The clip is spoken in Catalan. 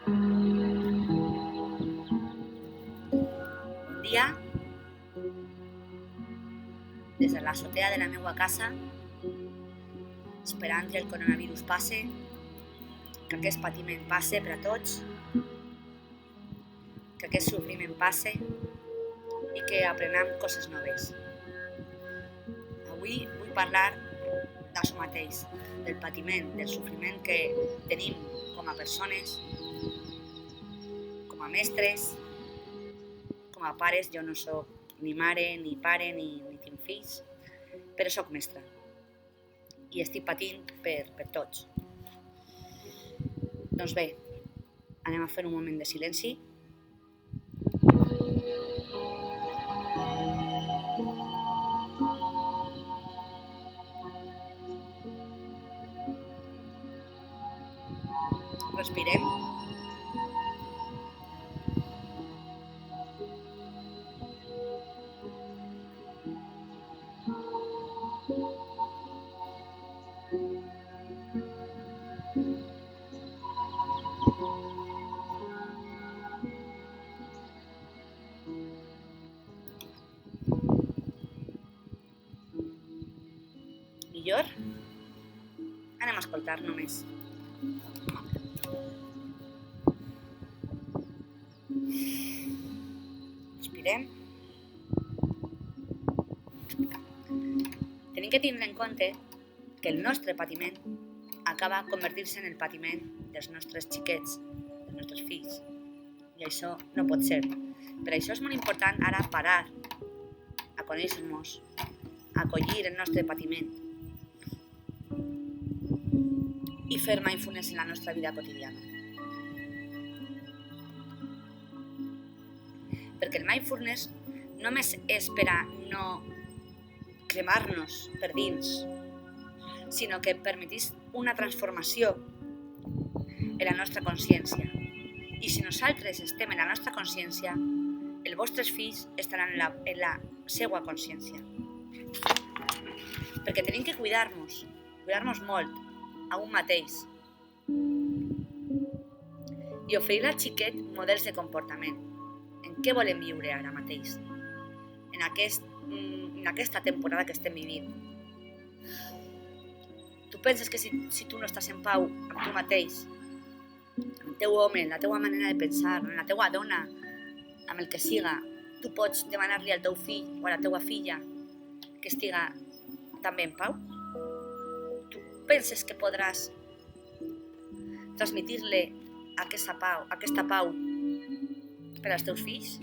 Un dia, des de l'azotea de la meva casa, esperant que el coronavirus passe, que aquest patiment passe per a tots, que aquest sofriment passe i que aprenam coses noves. Avui vull parlar d'això mateix, del patiment, del sofriment que tenim com a persones, com a mestres, com a pares. Jo no soc ni mare, ni pare, ni tinc fills, però soc mestra i estic patint per tots. Doncs bé, anem a fer un moment de silenci. Respirem. Millor? Anem a escoltar només. Respirem. Tenim que tindre en compte que el nostre patiment acaba convertir-se en el patiment dels nostres xiquets, dels nostres fills. I això no pot ser. Per això és molt important ara parar, a conèixer-nos, a acollir el nostre patiment i fer mindfulness en la nostra vida quotidiana. Perquè el mindfulness només és per a no cremar-nos per dins, sinó que permetís una transformació en la nostra consciència. I si nosaltres estem en la nostra consciència, els vostres fills estaran en la seva consciència. Perquè tenim que cuidar-nos molt a un mateix i oferir al xiquet models de comportament. En què volem viure ara mateix? En aquesta temporada que estem vivint. Tu penses que si tu no estàs en pau amb tu mateix, amb el teu home, la teua manera de pensar, amb la teua dona, amb el que siga, tu pots demanar-li al teu fill o a la teua filla que estiga també en pau? Tu penses que podràs transmitir-li aquesta pau per als teus fills?